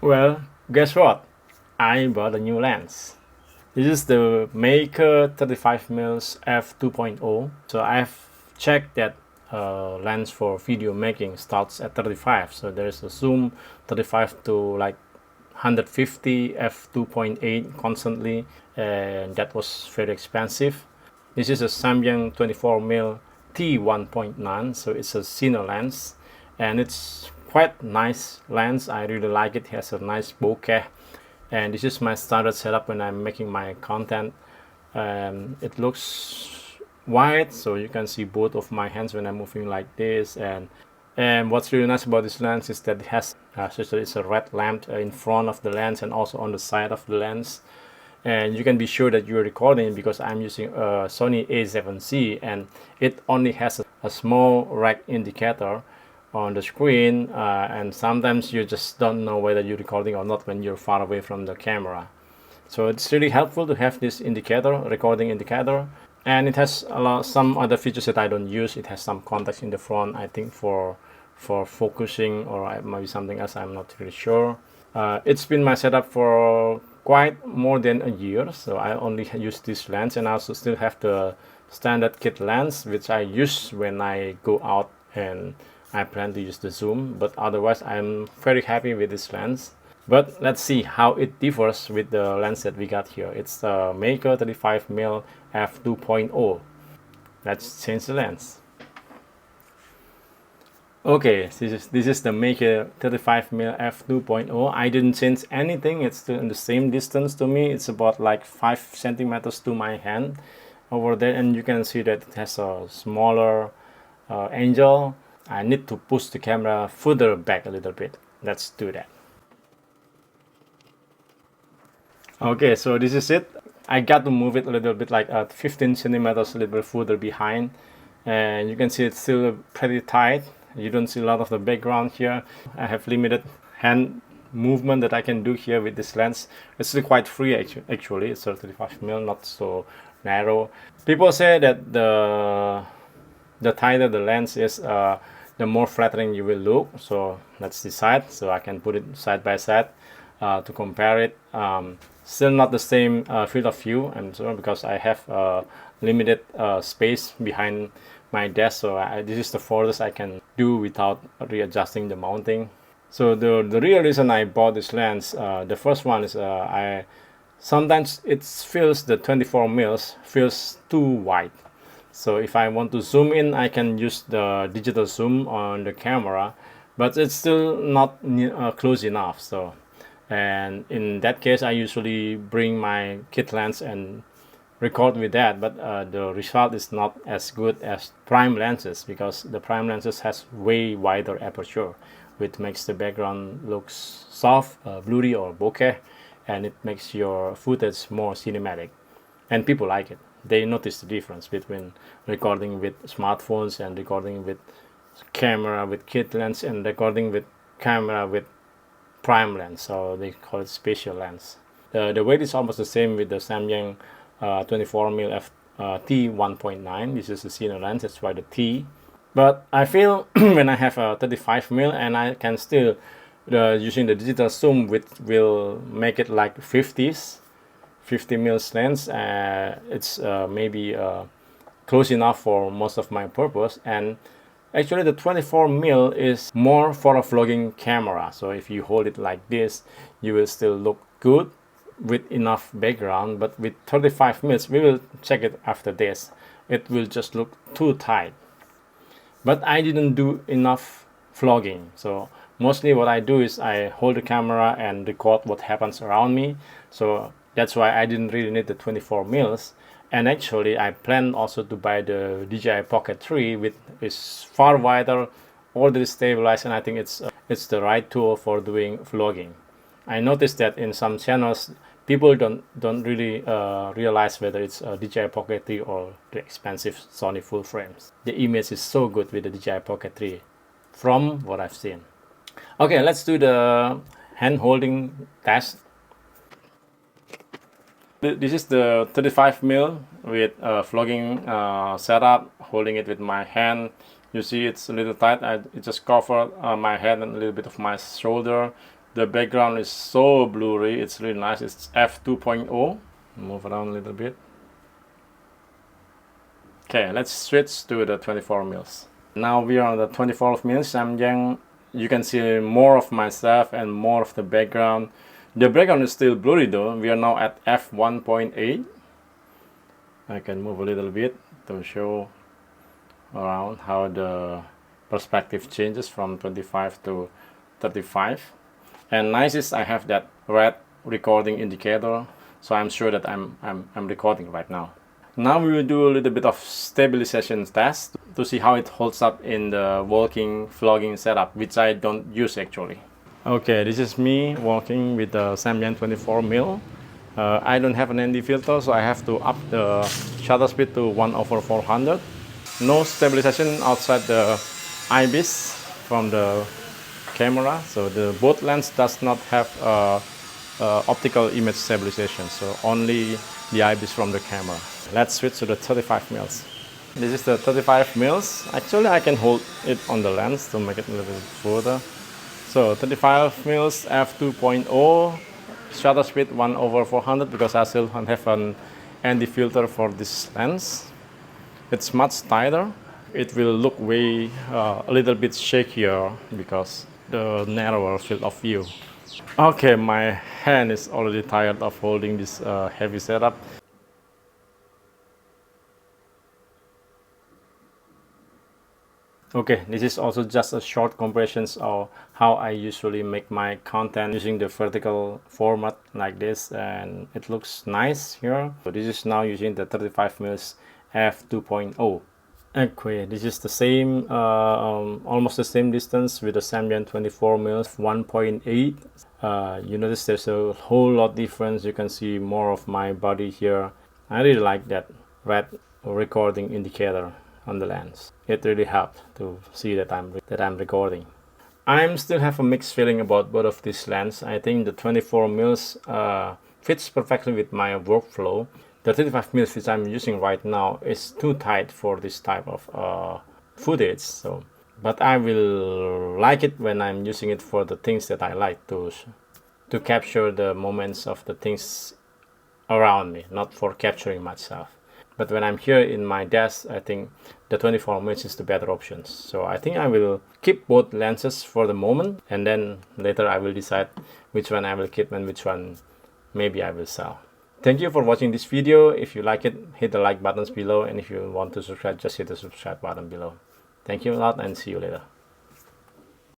Well, guess what? I bought a new lens. This is the Meike 35mm f2.0. So I've checked that lens for video making starts at 35. So there's a zoom 35 to like 150 f2.8 constantly, and that was very expensive. This is a Samyang 24mm T1.9, so it's a cine lens, and it's quite nice lens. I really like it. It has a nice bokeh, and this is my standard setup when I'm making my content. It looks wide, so you can see both of my hands when I'm moving like this. And what's really nice about this lens is that it has it's a red lamp in front of the lens and also on the side of the lens, and you can be sure that you're recording because I'm using a Sony A7C, and it only has a small rec indicator on the screen, and sometimes you just don't know whether you're recording or not when you're far away from the camera. So it's really helpful to have this indicator, recording indicator, and it has some other features that I don't use. It has some context in the front, I think for focusing, or maybe something else, I'm not really sure. It's been my setup for quite more than a year, so I only use this lens, and I also still have the standard kit lens which I use when I go out and I plan to use the zoom, but otherwise I'm very happy with this lens. But let's see how it differs with the lens that we got here. It's the Meike 35mm f2.0. Let's change the lens. Okay, this is the Meike 35mm f2.0. I didn't change anything. It's still in the same distance to me. It's about like 5 centimeters to my hand over there, and you can see that it has a smaller angle. I need to push the camera further back a little bit. Let's do that. Okay, so this is it. I got to move it a little bit, like 15 centimeters a little bit further behind, and you can see it's still pretty tight. You don't see a lot of the background here. I have limited hand movement that I can do here with this lens. It's still quite free actually. It's 35mm, not so narrow. People say that the tighter the lens is, the more flattering you will look. So let's decide. So I can put it side by side to compare it. Still not the same field of view, I'm sure, because I have limited space behind my desk. So this is the furthest I can do without readjusting the mounting. So the real reason I bought this lens, the first one is sometimes it feels the 24mm feels too wide. So if I want to zoom in, I can use the digital zoom on the camera, but it's still not close enough. So, and in that case, I usually bring my kit lens and record with that, but the result is not as good as prime lenses, because the prime lenses has way wider aperture, which makes the background looks soft, blurry, or bokeh, and it makes your footage more cinematic, and people like it. They notice the difference between recording with smartphones and recording with camera with kit lens and recording with camera with prime lens. So they call it spatial lens. The weight is almost the same with the Samyang 24mm f T1.9. This is the cine lens, that's why the T. But I feel when I have a 35mm and I can still using the digital zoom, which will make it like 50mm lens, it's maybe close enough for most of my purpose. And actually the 24mm is more for a vlogging camera, so if you hold it like this, you will still look good with enough background. But with 35mm, we will check it after this, it will just look too tight. But I didn't do enough vlogging, so mostly what I do is I hold the camera and record what happens around me. So that's why I didn't really need the 24mm. And actually I plan also to buy the DJI Pocket 3, which is far wider, already stabilized, and I think it's the right tool for doing vlogging. I noticed that in some channels people don't really realize whether it's a DJI Pocket 3 or the expensive Sony full frames. The image is so good with the DJI Pocket 3 from what I've seen. Okay, let's do the hand holding test. This is the 35mm with a vlogging setup, holding it with my hand. You see it's a little tight. It just covered my head and a little bit of my shoulder. The background is so blurry, it's really nice. It's f2.0. Move around a little bit. Okay, let's switch to the 24 mils. Now we are on the 24 mils Samyang. You can see more of myself and more of the background. The background is still blurry though. We are now at f1.8. I can move a little bit to show around how the perspective changes from 25 to 35. And nice is I have that red recording indicator, so I'm sure that I'm recording right now. Now we will do a little bit of stabilization test to see how it holds up in the walking vlogging setup, which I don't use actually. Okay, this is me walking with the Samyang 24mm. I don't have an ND filter, so I have to up the shutter speed to 1/400. No stabilization outside the IBIS from the camera, so the both lens does not have optical image stabilization, so only the IBIS from the camera. Let's switch to the 35 mils. This is the 35 mils. Actually, I can hold it on the lens to make it a little bit further. So 35 mils f2.0, shutter speed 1/400 because I still don't have an ND filter for this lens. It's much tighter. It will look way a little bit shakier because the narrower field of view. Okay, my hand is already tired of holding this heavy setup. Okay, this is also just a short comparison of how I usually make my content using the vertical format like this, and it looks nice here. So this is now using the 35mm f2.0. Okay, this is the same, almost the same distance with the Samyang 24mm 1.8. You notice there's a whole lot difference. You can see more of my body here. I really like that red recording indicator on the lens. It really helped to see that I'm recording. I still have a mixed feeling about both of these lenses. I think the 24mm fits perfectly with my workflow. The 35mm which I'm using right now is too tight for this type of footage. But I will like it when I'm using it for the things that I like to capture the moments of the things around me, not for capturing myself. But when I'm here in my desk, I think the 24mm is the better option. So I think I will keep both lenses for the moment, and then later I will decide which one I will keep and which one maybe I will sell. Thank you for watching this video. If you like it, hit the like buttons below, and if you want to subscribe, just hit the subscribe button below. Thank you a lot and see you later.